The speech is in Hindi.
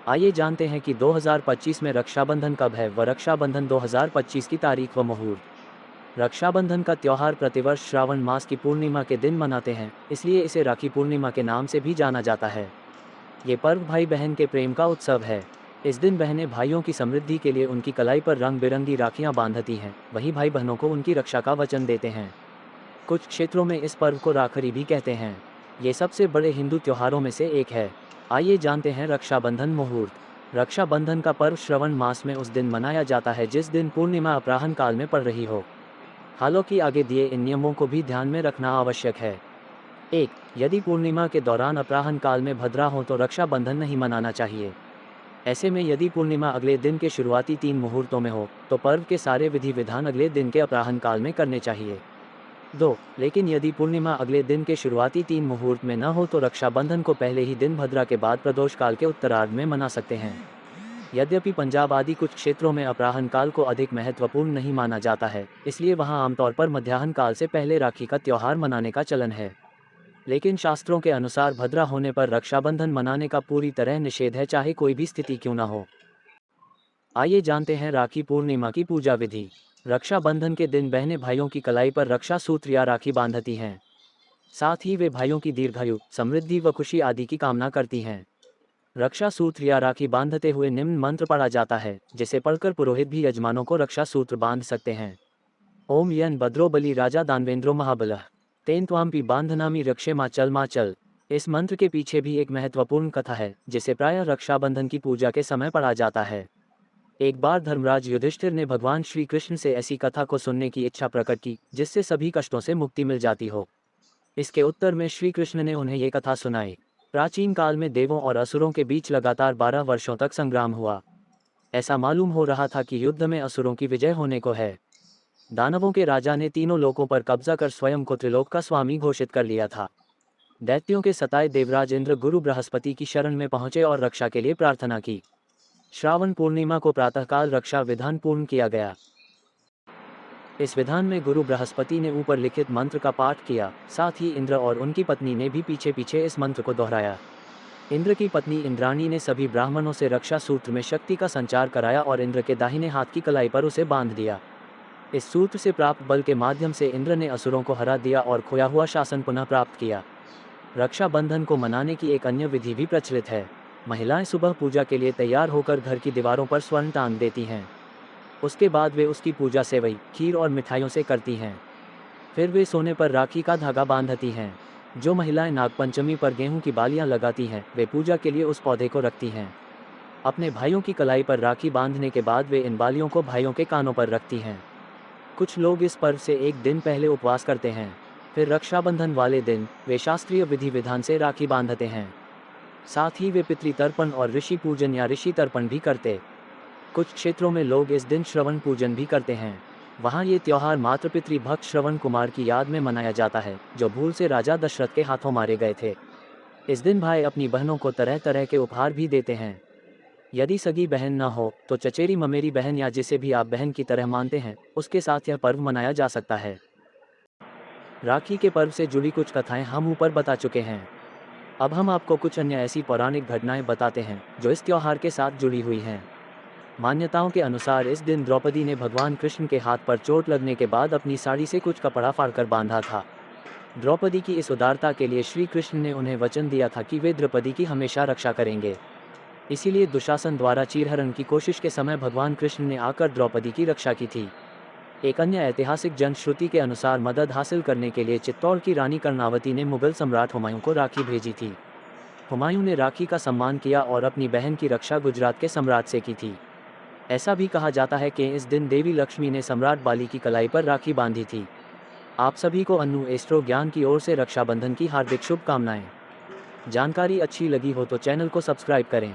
आइए जानते हैं कि 2025 में रक्षाबंधन कब है व रक्षाबंधन 2025 की तारीख व मुहूर्त। रक्षाबंधन का त्यौहार प्रतिवर्ष श्रावण मास की पूर्णिमा के दिन मनाते हैं, इसलिए इसे राखी पूर्णिमा के नाम से भी जाना जाता है। ये पर्व भाई बहन के प्रेम का उत्सव है। इस दिन बहनें भाइयों की समृद्धि के लिए उनकी कलाई पर रंग बिरंगी राखियां बांधती हैं, वहीं भाई बहनों को उनकी रक्षा का वचन देते हैं। कुछ क्षेत्रों में इस पर्व को राखरी भी कहते हैं। ये सबसे बड़े हिंदू त्योहारों में से एक है। आइए जानते हैं रक्षाबंधन मुहूर्त। रक्षाबंधन का पर्व श्रवण मास में उस दिन मनाया जाता है जिस दिन पूर्णिमा अपराह्न काल में पड़ रही हो। हालांकि आगे दिए इन नियमों को भी ध्यान में रखना आवश्यक है। 1. यदि पूर्णिमा के दौरान अपराह्न काल में भद्रा हो तो रक्षाबंधन नहीं मनाना चाहिए। ऐसे में यदि पूर्णिमा अगले दिन के शुरुआती 3 मुहूर्तों में हो तो पर्व के सारे विधि विधान अगले दिन के अपराह्न काल में करने चाहिए। 2. लेकिन यदि पूर्णिमा अगले दिन के शुरुआती 3 मुहूर्त में न हो तो रक्षाबंधन को पहले ही दिन भद्रा के बाद प्रदोष काल के उत्तरार्ध में मना सकते हैं। यद्यपि पंजाब आदि कुछ क्षेत्रों में अपराह्न काल को अधिक महत्वपूर्ण नहीं माना जाता है, इसलिए वहां आमतौर पर मध्याह्न काल से पहले राखी का त्यौहार मनाने का चलन है। लेकिन शास्त्रों के अनुसार भद्रा होने पर रक्षाबंधन मनाने का पूरी तरह निषेध है, चाहे कोई भी स्थिति क्यों न हो। आइए जानते हैं राखी पूर्णिमा की पूजा विधि। रक्षाबंधन के दिन बहनें भाइयों की कलाई पर रक्षा सूत्र या राखी बांधती हैं। साथ ही वे भाइयों की दीर्घायु, समृद्धि व खुशी आदि की कामना करती हैं। रक्षा सूत्र या राखी बांधते हुए निम्न मंत्र पढ़ा जाता है, जिसे पढ़कर पुरोहित भी यजमानों को रक्षा सूत्र बांध सकते हैं। ओम यन भद्रो बलि राजा दानवेंद्रो महाबलः तेन त्वाम्पि बांधनामि रक्षे माँ चल। इस मंत्र के पीछे भी एक महत्वपूर्ण कथा है, जिसे प्रायः रक्षाबंधन की पूजा के समय पढ़ा जाता है। एक बार धर्मराज युधिष्ठिर ने भगवान श्री कृष्ण से ऐसी कथा को सुनने की इच्छा प्रकट की, जिससे सभी कष्टों से मुक्ति मिल जाती हो। इसके उत्तर में श्री कृष्ण ने उन्हें ये कथा सुनाई। प्राचीन काल में देवों और असुरों के बीच लगातार 12 वर्षों तक संग्राम हुआ। ऐसा मालूम हो रहा था कि युद्ध में असुरों की विजय होने को है। दानवों के राजा ने तीनों लोकों पर कब्जा कर स्वयं को त्रिलोक का स्वामी घोषित कर लिया था। दैत्यों के सताए देवराज इंद्र गुरु बृहस्पति की शरण में पहुंचे और रक्षा के लिए प्रार्थना की। श्रावण पूर्णिमा को प्रातःकाल रक्षा विधान पूर्ण किया गया। इस विधान में गुरु बृहस्पति ने ऊपर लिखित मंत्र का पाठ किया, साथ ही इंद्र और उनकी पत्नी ने भी पीछे पीछे इस मंत्र को दोहराया। इंद्र की पत्नी इंद्राणी ने सभी ब्राह्मणों से रक्षा सूत्र में शक्ति का संचार कराया और इंद्र के दाहिने हाथ की कलाई पर उसे बांध दिया। इस सूत्र से प्राप्त बल के माध्यम से इंद्र ने असुरों को हरा दिया और खोया हुआ शासन पुनः प्राप्त किया। रक्षाबंधन को मनाने की एक अन्य विधि भी प्रचलित है। महिलाएं सुबह पूजा के लिए तैयार होकर घर की दीवारों पर स्वर्ण टांग देती हैं। उसके बाद वे उसकी पूजा सेवई, खीर और मिठाइयों से करती हैं। फिर वे सोने पर राखी का धागा बांधती हैं। जो महिलाएं नागपंचमी पर गेहूं की बालियां लगाती हैं, वे पूजा के लिए उस पौधे को रखती हैं। अपने भाइयों की कलाई पर राखी बांधने के बाद वे इन बालियों को भाइयों के कानों पर रखती हैं। कुछ लोग इस पर्व से एक दिन पहले उपवास करते हैं। फिर रक्षाबंधन वाले दिन वे शास्त्रीय विधि विधान से राखी बांधते हैं। साथ ही वे पितृतर्पण और ऋषि पूजन या ऋषि तर्पण भी करते। कुछ क्षेत्रों में लोग इस दिन श्रवण पूजन भी करते हैं। वहाँ ये त्यौहार मातृपितृ भक्त श्रवण कुमार की याद में मनाया जाता है, जो भूल से राजा दशरथ के हाथों मारे गए थे। इस दिन भाई अपनी बहनों को तरह तरह के उपहार भी देते हैं। यदि सगी बहन न हो तो चचेरी ममेरी बहन या जिसे भी आप बहन की तरह मानते हैं, उसके साथ यह पर्व मनाया जा सकता है। राखी के पर्व से जुड़ी कुछ कथाएं हम ऊपर बता चुके हैं। अब हम आपको कुछ अन्य ऐसी पौराणिक घटनाएं बताते हैं जो इस त्यौहार के साथ जुड़ी हुई हैं। मान्यताओं के अनुसार इस दिन द्रौपदी ने भगवान कृष्ण के हाथ पर चोट लगने के बाद अपनी साड़ी से कुछ कपड़ा फाड़कर बांधा था। द्रौपदी की इस उदारता के लिए श्री कृष्ण ने उन्हें वचन दिया था कि वे द्रौपदी की हमेशा रक्षा करेंगे। इसीलिए दुशासन द्वारा चीरहरण की कोशिश के समय भगवान कृष्ण ने आकर द्रौपदी की रक्षा की थी। एक अन्य ऐतिहासिक जनश्रुति के अनुसार मदद हासिल करने के लिए चित्तौड़ की रानी कर्णावती ने मुगल सम्राट हुमायूं को राखी भेजी थी। हुमायूं ने राखी का सम्मान किया और अपनी बहन की रक्षा गुजरात के सम्राट से की थी। ऐसा भी कहा जाता है कि इस दिन देवी लक्ष्मी ने सम्राट बाली की कलाई पर राखी बांधी थी। आप सभी को अन्नू एस्ट्रो ज्ञान की ओर से रक्षाबंधन की हार्दिक शुभकामनाएं। जानकारी अच्छी लगी हो तो चैनल को सब्सक्राइब करें।